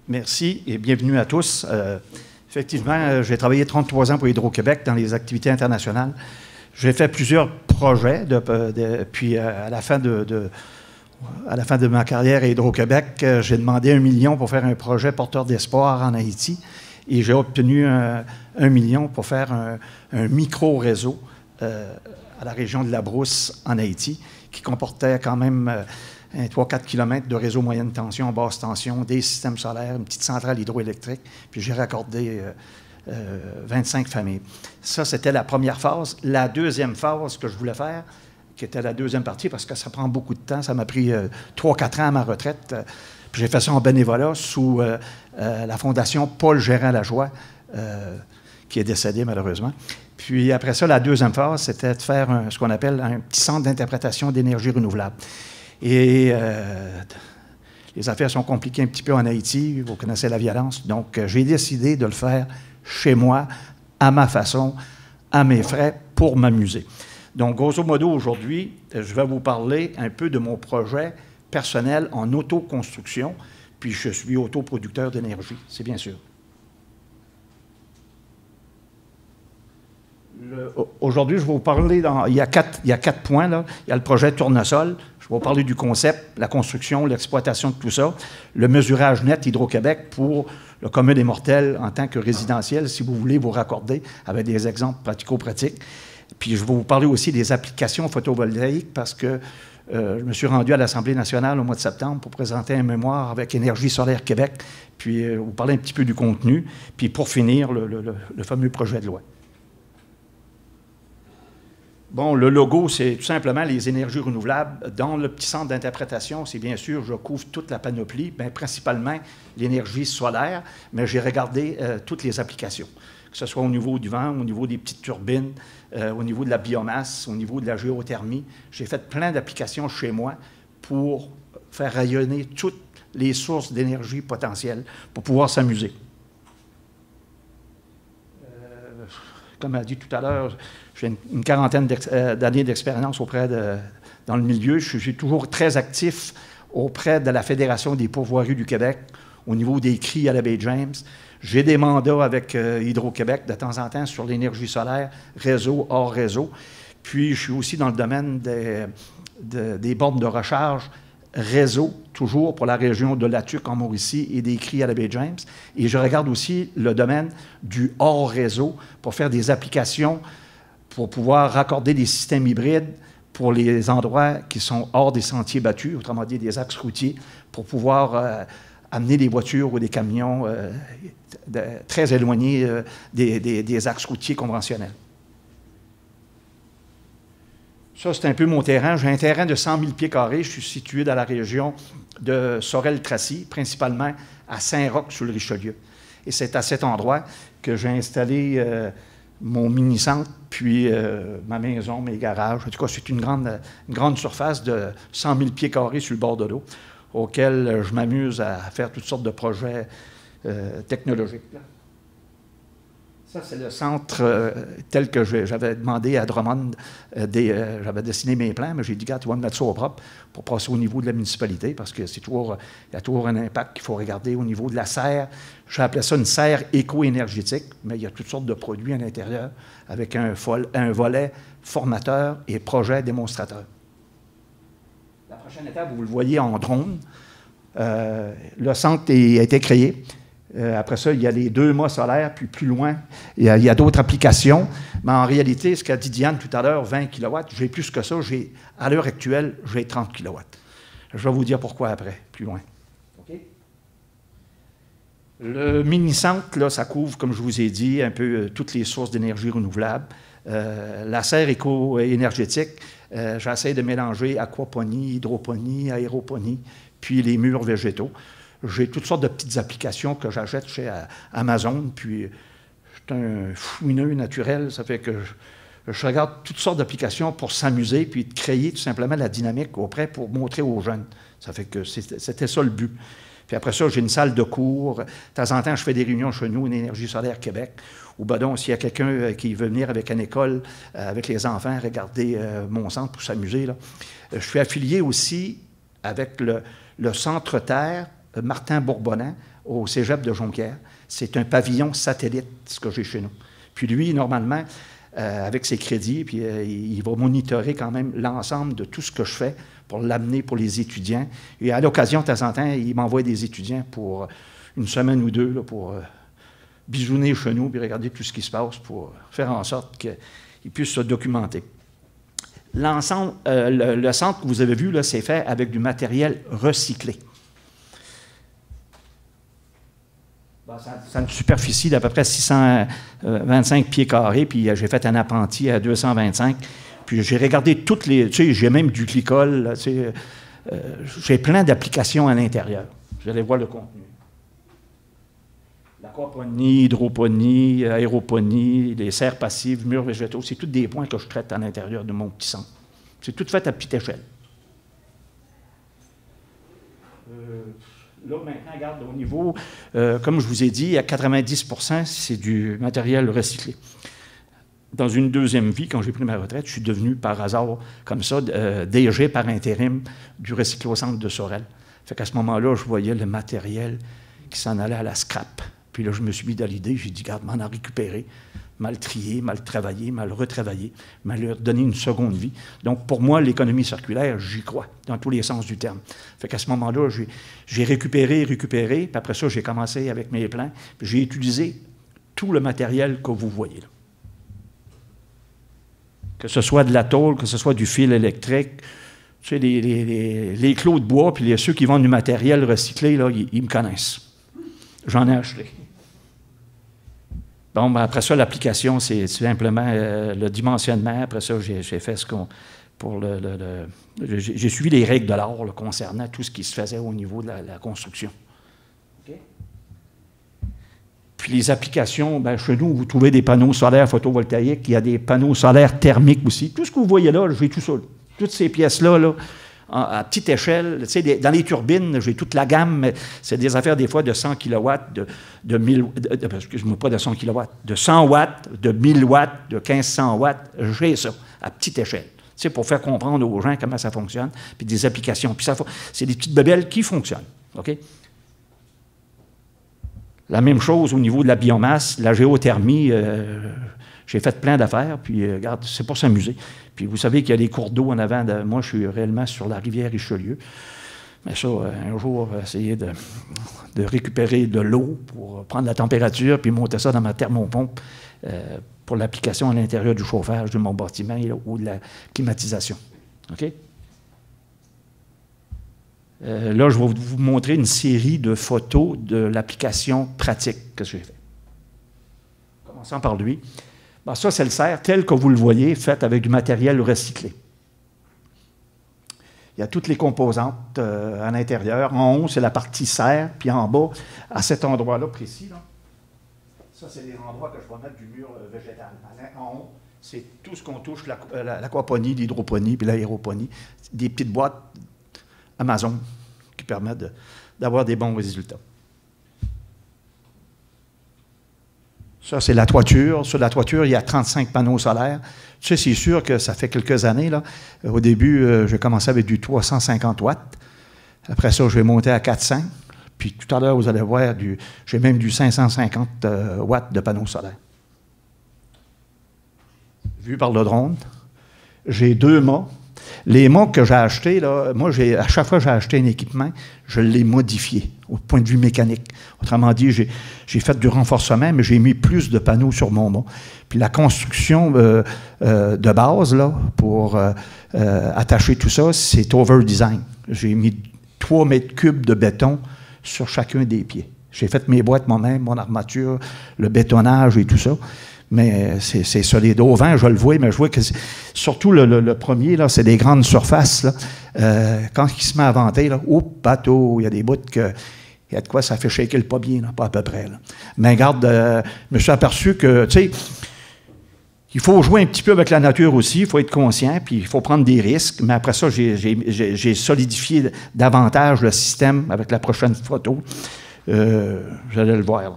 Merci et bienvenue à tous. Effectivement, j'ai travaillé 33 ans pour Hydro-Québec dans les activités internationales. J'ai fait plusieurs projets, puis à la fin de ma carrière à Hydro-Québec, j'ai demandé 1 million pour faire un projet porteur d'espoir en Haïti et j'ai obtenu 1 million pour faire un micro-réseau à la région de la Brousse en Haïti qui comportait quand même 3-4 km de réseau moyenne tension, basse tension, des systèmes solaires, une petite centrale hydroélectrique, puis j'ai raccordé 25 familles. Ça, c'était la première phase. La deuxième phase que je voulais faire, qui était la deuxième partie, parce que ça prend beaucoup de temps, ça m'a pris 3-4 ans à ma retraite, puis j'ai fait ça en bénévolat sous la fondation Paul Gérard-Lajoie, qui est décédé malheureusement. Puis après ça, la deuxième phase, c'était de faire ce qu'on appelle un petit centre d'interprétation d'énergie renouvelable. Et les affaires sont compliquées un petit peu en Haïti, vous connaissez la violence, donc j'ai décidé de le faire chez moi, à ma façon, à mes frais, pour m'amuser. Donc, grosso modo, aujourd'hui, je vais vous parler un peu de mon projet personnel en autoconstruction, puis je suis autoproducteur d'énergie, c'est bien sûr. Aujourd'hui, je vais vous parler, il y a quatre points, là. Il y a le projet Tournesol, je vais vous parler du concept, la construction, l'exploitation de tout ça, le mesurage net Hydro-Québec pour le commun des mortels en tant que résidentiel, si vous voulez vous raccorder avec des exemples pratico-pratiques. Puis je vais vous parler aussi des applications photovoltaïques parce que je me suis rendu à l'Assemblée nationale au mois de septembre pour présenter un mémoire avec Énergie solaire Québec, puis vous parler un petit peu du contenu, puis pour finir, le fameux projet de loi. Bon, le logo, c'est tout simplement les énergies renouvelables. Dans le petit centre d'interprétation, c'est bien sûr, je couvre toute la panoplie, bien, principalement l'énergie solaire, mais j'ai regardé toutes les applications, que ce soit au niveau du vent, au niveau des petites turbines, au niveau de la biomasse, au niveau de la géothermie. J'ai fait plein d'applications chez moi pour faire rayonner toutes les sources d'énergie potentielles pour pouvoir s'amuser. Comme a dit tout à l'heure, j'ai une quarantaine d'années d'expérience dans le milieu. Je suis toujours très actif auprès de la Fédération des pourvoiries du Québec, au niveau des CRI à la baie James. J'ai des mandats avec Hydro-Québec de temps en temps sur l'énergie solaire, réseau, hors réseau. Puis, je suis aussi dans le domaine des bornes de recharge réseau, toujours pour la région de Latuc en Mauricie et des CRI à la baie James. Et je regarde aussi le domaine du hors réseau pour faire des applications pour pouvoir raccorder des systèmes hybrides pour les endroits qui sont hors des sentiers battus, autrement dit des axes routiers, pour pouvoir amener des voitures ou des camions très éloignés des axes routiers conventionnels. Ça, c'est un peu mon terrain. J'ai un terrain de 100 000 pieds carrés. Je suis situé dans la région de Sorel-Tracy, principalement à Saint-Roch-sur-le-Richelieu. Et c'est à cet endroit que j'ai installé mon mini-centre, puis ma maison, mes garages. En tout cas, c'est une grande surface de 100 000 pieds carrés sur le bord de l'eau, auquel je m'amuse à faire toutes sortes de projets technologiques. Ça, c'est le centre tel que j'avais demandé à Drummond. J'avais dessiné mes plans, mais j'ai dit, tu vas me mettre ça au propre pour passer au niveau de la municipalité, parce que il y a toujours un impact qu'il faut regarder au niveau de la serre. J'ai appelé ça une serre éco-énergétique, mais il y a toutes sortes de produits à l'intérieur avec un volet formateur et projet démonstrateur. La prochaine étape, vous le voyez en drone. Le centre a été créé. Après ça, il y a les 2 mâts solaires, puis plus loin, il y a d'autres applications. Mais en réalité, ce qu'a dit Diane tout à l'heure, 20 kW, j'ai plus que ça. À l'heure actuelle, j'ai 30 kW. Je vais vous dire pourquoi après, plus loin. Okay? Le mini-centre, là, ça couvre, comme je vous ai dit, un peu toutes les sources d'énergie renouvelable. La serre éco-énergétique, j'essaie de mélanger aquaponie, hydroponie, aéroponie, puis les murs végétaux. J'ai toutes sortes de petites applications que j'achète chez Amazon, puis je suis un fouineux naturel, ça fait que je regarde toutes sortes d'applications pour s'amuser, puis de créer tout simplement la dynamique auprès pour montrer aux jeunes. Ça fait que c'était ça le but. Puis après ça, j'ai une salle de cours. De temps en temps, je fais des réunions chez nous, une Énergie solaire Québec, ou ben donc, s'il y a quelqu'un qui veut venir avec une école, avec les enfants, regarder mon centre pour s'amuser. Je suis affilié aussi avec le Centre Terre Martin Bourbonnais au cégep de Jonquière. C'est un pavillon satellite, ce que j'ai chez nous. Puis lui, normalement, avec ses crédits, puis il va monitorer quand même l'ensemble de tout ce que je fais pour l'amener pour les étudiants. Et à l'occasion, de temps en temps, il m'envoie des étudiants pour une semaine ou deux là, pour bisouner chez nous, puis regarder tout ce qui se passe pour faire en sorte qu'ils puissent se documenter. L'ensemble, le centre que vous avez vu, c'est fait avec du matériel recyclé. C'est une superficie d'à peu près 625 pieds carrés, puis j'ai fait un appentis à 225. Puis j'ai regardé toutes les... Tu sais, j'ai même du glycol, tu sais, j'ai plein d'applications à l'intérieur. Vous allez voir le contenu. L'aquaponie, hydroponie, aéroponie, les serres passives, murs végétaux, c'est tous des points que je traite à l'intérieur de mon petit centre. C'est tout fait à petite échelle. Là, maintenant, regarde, au niveau, comme je vous ai dit, à 90%, c'est du matériel recyclé. Dans une deuxième vie, quand j'ai pris ma retraite, je suis devenu par hasard, comme ça, DG par intérim du recyclo-centre de Sorel. Fait qu'à ce moment-là, je voyais le matériel qui s'en allait à la scrap. Puis là, je me suis mis dans l'idée, j'ai dit, regarde, m'en a récupéré, mal trié, mal travaillé, mal retravaillé, mal donné une seconde vie. Donc, pour moi, l'économie circulaire, j'y crois, dans tous les sens du terme. Fait qu'à ce moment-là, j'ai récupéré, puis après ça, j'ai commencé avec mes plans, puis j'ai utilisé tout le matériel que vous voyez là. Que ce soit de la tôle, que ce soit du fil électrique, tu sais, les clos de bois, puis ceux qui vendent du matériel recyclé, là, ils me connaissent. J'en ai acheté. Bon, ben après ça, l'application, c'est simplement le dimensionnement. Après ça, j'ai fait ce qu'on... J'ai suivi les règles de l'art concernant tout ce qui se faisait au niveau de la construction. Okay? Puis les applications, ben, chez nous, vous trouvez des panneaux solaires photovoltaïques, il y a des panneaux solaires thermiques aussi. Tout ce que vous voyez là, j'ai tout ça. Toutes ces pièces-là, là, à petite échelle, tu sais, dans les turbines, j'ai toute la gamme, mais c'est des affaires des fois de 100 kW, de 1000, excuse-moi, pas de 100 kW, de 100 watts, de 1000 watts, de 1500 watts, j'ai ça, à petite échelle. Tu sais, pour faire comprendre aux gens comment ça fonctionne, puis des applications. Puis c'est des petites bébelles qui fonctionnent, OK? La même chose au niveau de la biomasse, la géothermie, j'ai fait plein d'affaires, puis regarde, c'est pour s'amuser. Puis vous savez qu'il y a des cours d'eau en avant. Moi, je suis réellement sur la rivière Richelieu. Mais ça, un jour, essayer de récupérer de l'eau pour prendre la température, puis monter ça dans ma thermopompe pour l'application à l'intérieur du chauffage de mon bâtiment ou de la climatisation. OK? Là, je vais vous montrer une série de photos de l'application pratique que j'ai fait. Commençons par lui. Bon, ça, c'est le cerf tel que vous le voyez, fait avec du matériel recyclé. Il y a toutes les composantes à l'intérieur. En haut, c'est la partie serre, puis en bas, à cet endroit-là précis, là, ça, c'est les endroits que je vais mettre du mur végétal. En haut, c'est tout ce qu'on touche, l'aquaponie, l'hydroponie, puis l'aéroponie. Des petites boîtes Amazon qui permettent d'avoir des bons résultats. Ça, c'est la toiture. Sur la toiture, il y a 35 panneaux solaires. Tu sais, c'est sûr que ça fait quelques années. Là. Au début, j'ai commencé avec du 350 watts. Après ça, je vais monter à 400. Puis tout à l'heure, vous allez voir, j'ai même du 550 watts de panneaux solaires. Vu par le drone. J'ai 2 mâts. Les mâts que j'ai achetés, là, moi, à chaque fois que j'ai acheté un équipement, je l'ai modifié au point de vue mécanique. Autrement dit, j'ai fait du renforcement, mais j'ai mis plus de panneaux sur mon mât. Puis la construction de base, là, pour attacher tout ça, c'est over-design. J'ai mis 3 mètres cubes de béton sur chacun des pieds. J'ai fait mes boîtes moi-même, mon armature, le bétonnage et tout ça. Mais c'est solide. Au vent, je le vois, mais je vois que surtout le premier, là, c'est des grandes surfaces. Là. Quand il se met à venter, là, bateau, il y a des bouts que il y a de quoi ça fait shaker le pas bien, là, pas à peu près. Là. Mais regarde, je me suis aperçu que, tu sais, il faut jouer un petit peu avec la nature aussi, il faut être conscient, puis il faut prendre des risques. Mais après ça, j'ai solidifié davantage le système avec la prochaine photo. Vous allez le voir. Là.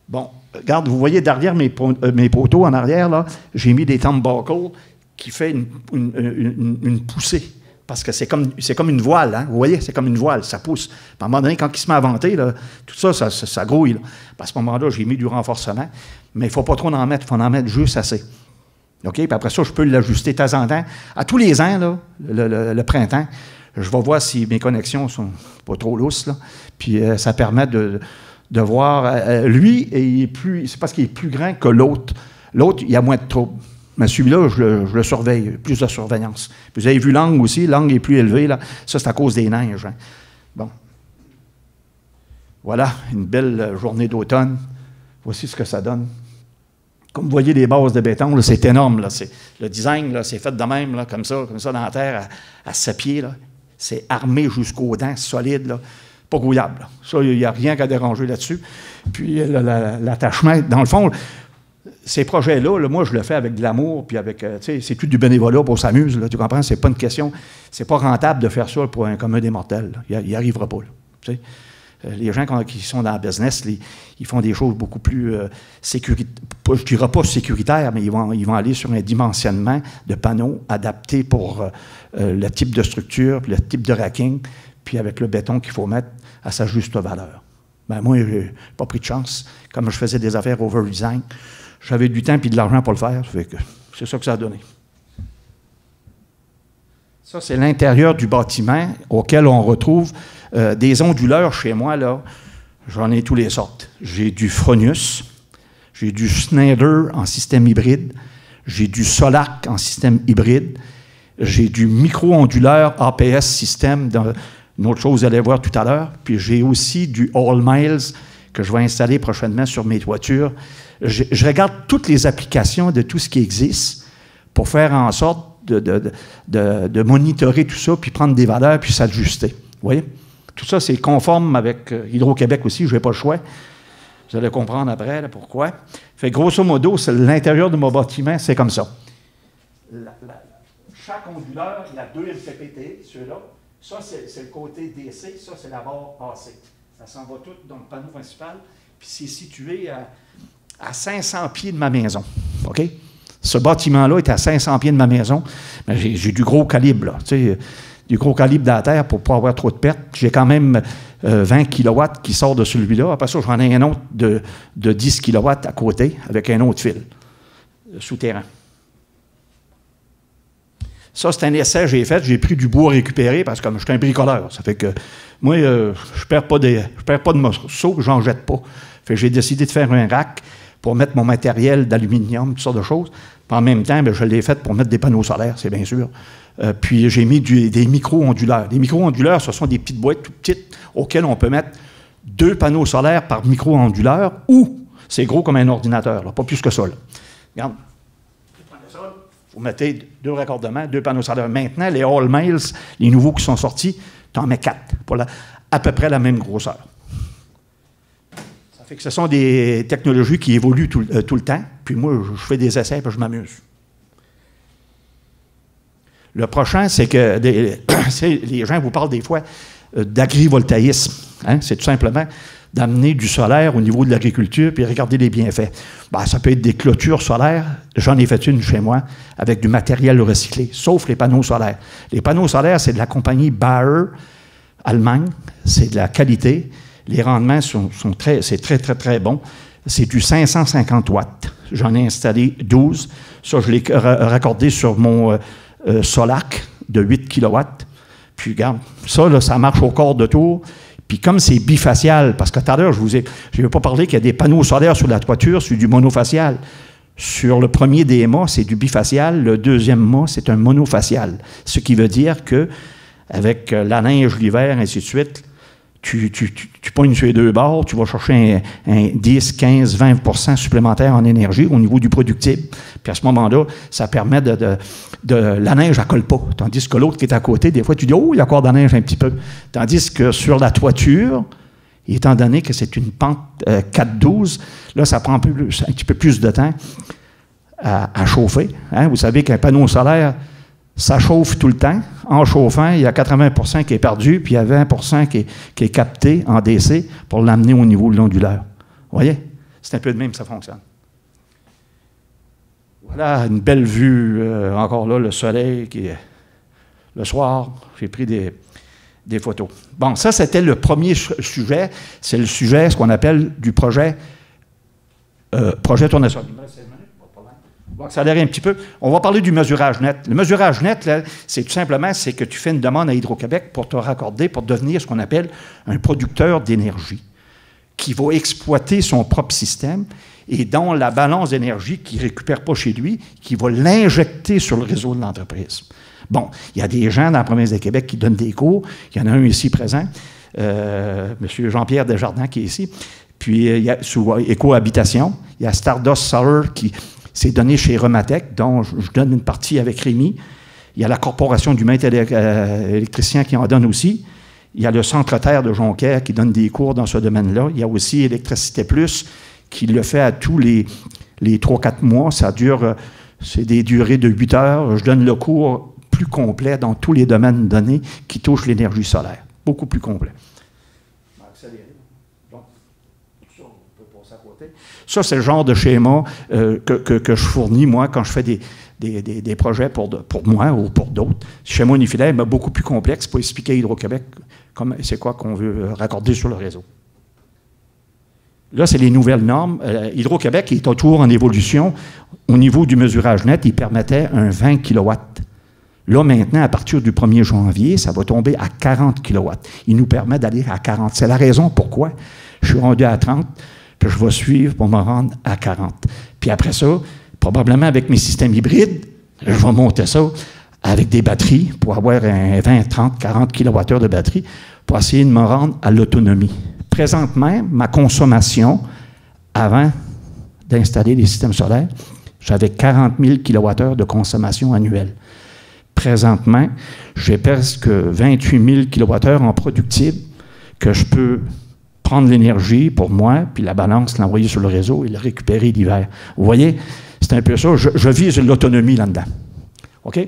Bon, regarde, vous voyez derrière mes poteaux en arrière, là, j'ai mis des turnbuckles qui fait une poussée parce que c'est comme une voile, hein? Vous voyez, c'est comme une voile, ça pousse. Puis à un moment donné, quand il se met à venter, là, tout ça grouille. Là. À ce moment-là, j'ai mis du renforcement, mais il ne faut pas trop en mettre, il faut en mettre juste assez. OK? Puis après ça, je peux l'ajuster de temps en temps. À tous les ans, là, le printemps, je vais voir si mes connexions sont pas trop lousses, là. Puis ça permet de voir. Lui, c'est parce qu'il est plus grand que l'autre. L'autre, il y a moins de troubles. Mais celui-là, je le surveille, plus de surveillance. Puis vous avez vu l'angle aussi, l'angle est plus élevé, là. Ça, c'est à cause des neiges. Hein. Bon. Voilà, une belle journée d'automne. Voici ce que ça donne. Comme vous voyez les bases de béton, là, c'est énorme. Là. Le design, là, c'est fait de même, là, comme ça dans la terre, à 7 pieds. Là. C'est armé jusqu'aux dents, solide, là. Pas grouillable. Là. Ça, il n'y a rien qu'à déranger là-dessus. Puis l'attachement, dans le fond, ces projets-là, là, moi, je le fais avec de l'amour, puis avec, c'est tout du bénévolat pour s'amuser, tu comprends? C'est pas une question, c'est pas rentable de faire ça pour un commun des mortels. Il n'y arrivera pas, là, les gens qui sont dans le business, ils font des choses beaucoup plus sécuritaires, je dirais pas sécuritaires, mais ils vont aller sur un dimensionnement de panneaux adaptés pour le type de structure, puis le type de racking, puis avec le béton qu'il faut mettre à sa juste valeur. Ben moi, je n'ai pas pris de chance. Comme je faisais des affaires over-design, j'avais du temps et de l'argent pour le faire. C'est ça que ça a donné. Ça, c'est l'intérieur du bâtiment auquel on retrouve des onduleurs chez moi, là. J'en ai tous les sortes. J'ai du Fronius, j'ai du Schneider en système hybride, j'ai du Solac en système hybride, j'ai du micro-onduleur APS système, une autre chose, vous allez voir tout à l'heure, puis j'ai aussi du All Miles que je vais installer prochainement sur mes toitures. Je regarde toutes les applications de tout ce qui existe pour faire en sorte de monitorer tout ça, puis prendre des valeurs, puis s'ajuster. Vous voyez? Tout ça, c'est conforme avec Hydro-Québec aussi, je n'ai pas le choix. Vous allez comprendre après là, pourquoi. Fait grosso modo, l'intérieur de mon bâtiment, c'est comme ça. Chaque onduleur, il y a 2 MPPT, ceux-là. Ça, c'est le côté DC, ça, c'est la barre AC. Ça s'en va tout dans le panneau principal, puis c'est situé à 500 pieds de ma maison. OK? Ce bâtiment-là est à 500 pieds de ma maison. Mais j'ai du gros calibre, là. Tu sais, du gros calibre dans la terre pour ne pas avoir trop de pertes. J'ai quand même 20 kW qui sort de celui-là. Après ça, j'en ai un autre de 10 kW à côté avec un autre fil souterrain. Ça, c'est un essai que j'ai fait. J'ai pris du bois récupéré parce que comme je suis un bricoleur, ça fait que moi, je ne perds pas de morceaux, je n'en jette pas. Fait que j'ai décidé de faire un rack pour mettre mon matériel d'aluminium, toutes sortes de choses. Puis en même temps, bien, je l'ai fait pour mettre des panneaux solaires, c'est bien sûr. Puis j'ai mis des micro-onduleurs. Les micro-onduleurs, ce sont des petites boîtes tout petites auxquelles on peut mettre 2 panneaux solaires par micro-onduleur ou c'est gros comme un ordinateur, là, pas plus que ça. Là. Regarde. Vous mettez 2 raccordements, 2 panneaux solaires. Maintenant, les All Miles, les nouveaux qui sont sortis, tu en mets 4 pour à peu près la même grosseur. Ça fait que ce sont des technologies qui évoluent tout le temps. Puis moi, je fais des essais et je m'amuse. Le prochain, c'est que les gens vous parlent des fois d'agrivoltaïsme. Hein? C'est tout simplement d'amener du solaire au niveau de l'agriculture puis regarder les bienfaits. Ben, ça peut être des clôtures solaires. J'en ai fait une chez moi avec du matériel recyclé, sauf les panneaux solaires. Les panneaux solaires, c'est de la compagnie Bayer, Allemagne. C'est de la qualité. Les rendements c'est très, très, très bon. C'est du 550 watts. J'en ai installé 12. Ça, je l'ai raccordé sur mon Solac de 8 kW. Puis, regarde, ça, là, ça marche au quart de tour. Puis comme c'est bifacial, parce que tout à l'heure, je n'ai pas parlé qu'il y a des panneaux solaires sur la toiture, c'est du monofacial. Sur le premier des mâts, c'est du bifacial. Le deuxième mât, c'est un monofacial. Ce qui veut dire que avec la neige l'hiver, ainsi de suite, tu pognes sur les 2 bords, tu vas chercher un 10, 15, 20 supplémentaire en énergie au niveau du productible. Puis à ce moment-là, ça permet la neige, elle ne colle pas. Tandis que l'autre qui est à côté, des fois, tu dis « Oh, il y a encore de la neige un petit peu. » Tandis que sur la toiture, étant donné que c'est une pente 4-12, là, ça prend un petit peu plus de temps à chauffer. Hein? Vous savez qu'un panneau solaire, ça chauffe tout le temps. En chauffant, il y a 80 qui est perdu, puis il y a 20 qui est capté en DC pour l'amener au niveau de l'onduleur. Vous voyez? C'est un peu de même, ça fonctionne. Voilà une belle vue. Encore là, le soleil, Le soir, j'ai pris des photos. Bon, ça, c'était le premier sujet. C'est le sujet, ce qu'on appelle du projet tournesol. Il me reste 16 minutes, pas de problème. On va accélérer un petit peu. On va parler du mesurage net. Le mesurage net, là, c'est tout simplement que tu fais une demande à Hydro-Québec pour te raccorder, pour devenir ce qu'on appelle un producteur d'énergie, qui va exploiter son propre système et dont la balance d'énergie qu'il ne récupère pas chez lui, qui va l'injecter sur le réseau de l'entreprise. Bon, il y a des gens dans la province de Québec qui donnent des cours. Il y en a un ici présent, M. Jean-Pierre Desjardins qui est ici. Puis, il y a sous Écohabitation, il y a Stardust Solar qui s'est donné chez Rematec, dont je donne une partie avec Rémi. Il y a la Corporation du maître électricien qui en donne aussi. Il y a le Centre Terre de Jonquière qui donne des cours dans ce domaine-là. Il y a aussi Électricité Plus qui le fait à tous les 3-4 mois. Ça dure, c'est des durées de 8 heures. Je donne le cours plus complet dans tous les domaines donnés qui touchent l'énergie solaire. Beaucoup plus complet. Donc, ça, on peut passer à côté. Ça, c'est le genre de schéma que je fournis, moi, quand je fais des projets pour moi ou pour d'autres. Schéma unifilaire, mais beaucoup plus complexe pour expliquer à Hydro-Québec c'est quoi qu'on veut raccorder sur le réseau. Là, c'est les nouvelles normes. Hydro-Québec est toujours en évolution. Au niveau du mesurage net, il permettait un 20 kW. Là, maintenant, à partir du 1er janvier, ça va tomber à 40 kW. Il nous permet d'aller à 40. C'est la raison pourquoi je suis rendu à 30, puis je vais suivre pour me rendre à 40. Puis après ça, probablement avec mes systèmes hybrides, je vais monter ça avec des batteries pour avoir un 20, 30, 40 kWh de batterie pour essayer de me rendre à l'autonomie. Présentement, ma consommation, avant d'installer les systèmes solaires, j'avais 40 000 kWh de consommation annuelle. Présentement, j'ai presque 28 000 kWh en productible que je peux prendre l'énergie pour moi, puis la balance, l'envoyer sur le réseau et le récupérer l'hiver. Vous voyez, c'est un peu ça. Je vise l'autonomie là-dedans. OK?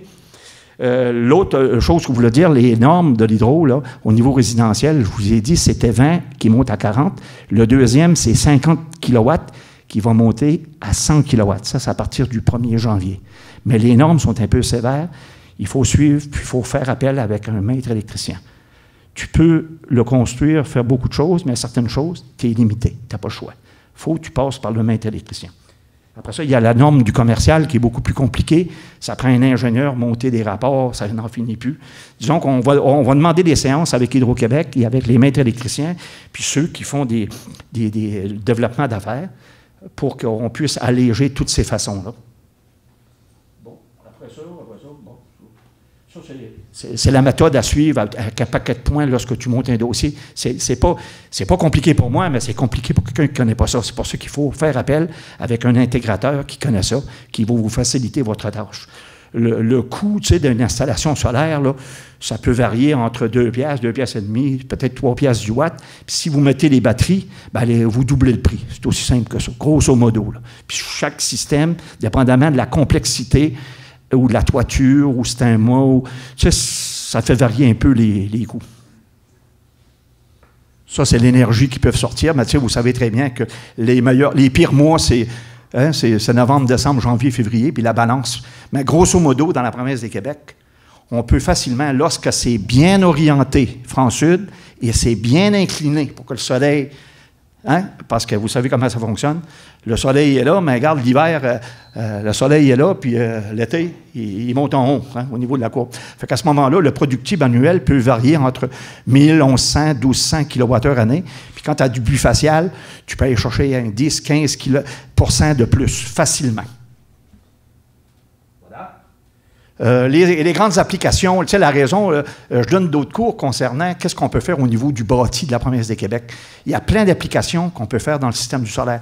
L'autre chose que je voulais dire, les normes de l'hydro, là, au niveau résidentiel, je vous ai dit, c'était 20 qui monte à 40. Le deuxième, c'est 50 kW qui va monter à 100 kW. Ça, c'est à partir du 1er janvier. Mais les normes sont un peu sévères. Il faut suivre, puis il faut faire appel avec un maître électricien. Tu peux le construire, faire beaucoup de choses, mais à certaines choses, tu es limité. Tu n'as pas le choix. Il faut que tu passes par le maître électricien. Après ça, il y a la norme du commercial qui est beaucoup plus compliquée. Ça prend un ingénieur, monter des rapports, ça n'en finit plus. Disons qu'on va demander des séances avec Hydro-Québec et avec les maîtres électriciens, puis ceux qui font des développements d'affaires pour qu'on puisse alléger toutes ces façons-là. Bon, après ça, bon. Ça, c'est la méthode à suivre avec un paquet de points lorsque tu montes un dossier. C'est pas compliqué pour moi, mais c'est compliqué pour quelqu'un qui ne connaît pas ça. C'est pour ça qu'il faut faire appel avec un intégrateur qui connaît ça, qui va vous faciliter votre tâche. Le coût, tu sais, d'une installation solaire, là, ça peut varier entre 2 piastres, 2 piastres et demi, peut-être 3 piastres du watt. Puis si vous mettez les batteries, ben, vous doublez le prix. C'est aussi simple que ça, grosso modo. Là. Puis chaque système, dépendamment de la complexité, ou de la toiture, ou c'est un mot, tu sais, ça fait varier un peu les coûts. Ça, c'est l'énergie qui peut sortir. Mais tu sais, vous savez très bien que les pires mois, c'est novembre, décembre, janvier, février, puis la balance. Mais grosso modo, dans la province de Québec, on peut facilement, lorsque c'est bien orienté, franc-sud, et c'est bien incliné pour que le soleil... parce que vous savez comment ça fonctionne. Le soleil est là, mais regarde, l'hiver, le soleil est là, puis l'été, il monte en haut, au niveau de la courbe. Fait qu'à ce moment-là, le productible annuel peut varier entre 1 1100 1 1200 kWh. Puis quand tu as du bifacial, tu peux aller chercher un 10-15 % de plus facilement. Les grandes applications, tu sais, la raison, je donne d'autres cours concernant qu'est-ce qu'on peut faire au niveau du bâti de la province de Québec. Il y a plein d'applications qu'on peut faire dans le système du solaire.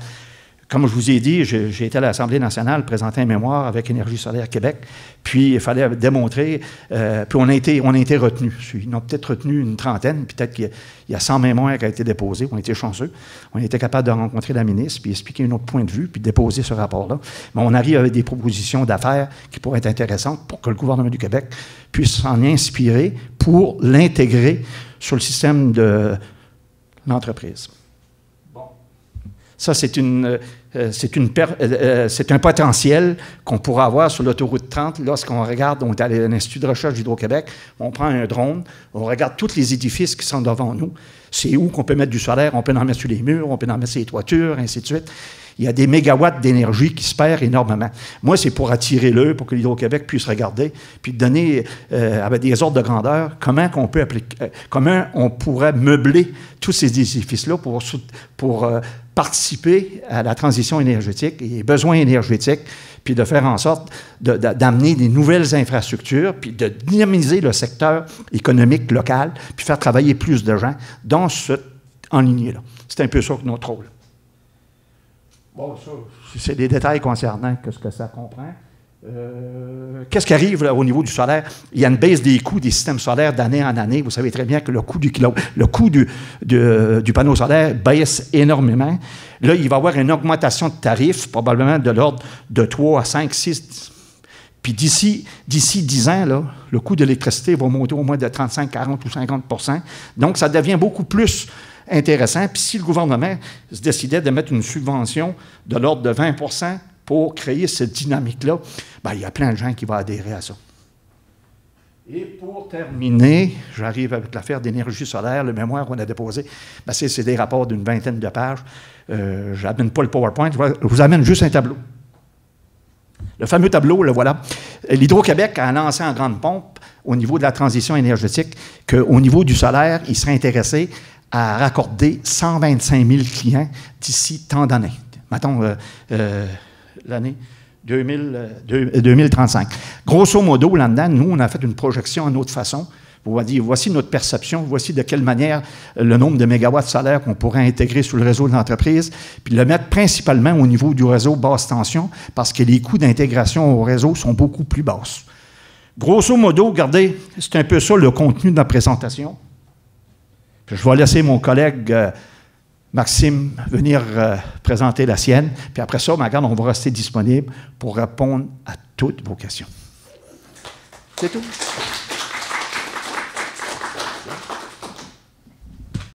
Comme je vous ai dit, j'ai été à l'Assemblée nationale présenter un mémoire avec Énergie solaire Québec, puis il fallait démontrer, puis on a été retenus. Ils ont peut-être retenu une trentaine, peut-être qu'il y a 100 mémoires qui ont été déposés, on a été chanceux. On a été capable de rencontrer la ministre, puis expliquer un autre point de vue, puis déposer ce rapport-là. Mais on arrive avec des propositions d'affaires qui pourraient être intéressantes pour que le gouvernement du Québec puisse s'en inspirer pour l'intégrer sur le système de l'entreprise. Ça, c'est un potentiel qu'on pourra avoir sur l'autoroute 30 lorsqu'on regarde, on est à l'Institut de recherche d'Hydro-Québec, on prend un drone, on regarde tous les édifices qui sont devant nous. C'est où qu'on peut mettre du solaire, on peut en mettre sur les murs, on peut en mettre sur les toitures, ainsi de suite. Il y a des mégawatts d'énergie qui se perdent énormément. Moi, c'est pour attirer l'œil, pour que l'Hydro-Québec puisse regarder, puis donner, avec des ordres de grandeur, comment on pourrait meubler tous ces édifices-là pour participer à la transition énergétique et les besoins énergétiques, puis de faire en sorte d'amener des nouvelles infrastructures, puis de dynamiser le secteur économique local, puis faire travailler plus de gens dans cette enlignée-là. C'est un peu ça que notre rôle. Bon, ça, c'est des détails concernant ce que ça comprend. Qu'est-ce qui arrive là, au niveau du solaire? Il y a une baisse des coûts des systèmes solaires d'année en année. Vous savez très bien que le coût du panneau solaire baisse énormément. Là, il va y avoir une augmentation de tarifs, probablement de l'ordre de 3 à 5, 6. Puis d'ici 10 ans, là, le coût de l'électricité va monter au moins de 35, 40 ou 50 %. Donc, ça devient beaucoup plus intéressant. Puis si le gouvernement se décidait de mettre une subvention de l'ordre de 20 % pour créer cette dynamique-là, bien, il y a plein de gens qui vont adhérer à ça. Et pour terminer, j'arrive avec l'affaire d'énergie solaire, le mémoire qu'on a déposé. Bien, c'est des rapports d'une vingtaine de pages. Je n'amène pas le PowerPoint, je vous amène juste un tableau. Le fameux tableau, le voilà. L'Hydro-Québec a lancé en grande pompe au niveau de la transition énergétique qu'au niveau du solaire, il serait intéressé à raccorder 125 000 clients d'ici tant d'années. Mettons l'année 2035. Grosso modo, là-dedans, nous, on a fait une projection à notre façon. On va dire, voici notre perception, voici de quelle manière le nombre de mégawatts solaires qu'on pourrait intégrer sur le réseau de l'entreprise, puis le mettre principalement au niveau du réseau basse tension, parce que les coûts d'intégration au réseau sont beaucoup plus basses. Grosso modo, regardez, c'est un peu ça le contenu de la présentation. Puis je vais laisser mon collègue Maxime venir présenter la sienne, puis après ça, regarde, on va rester disponible pour répondre à toutes vos questions. C'est tout.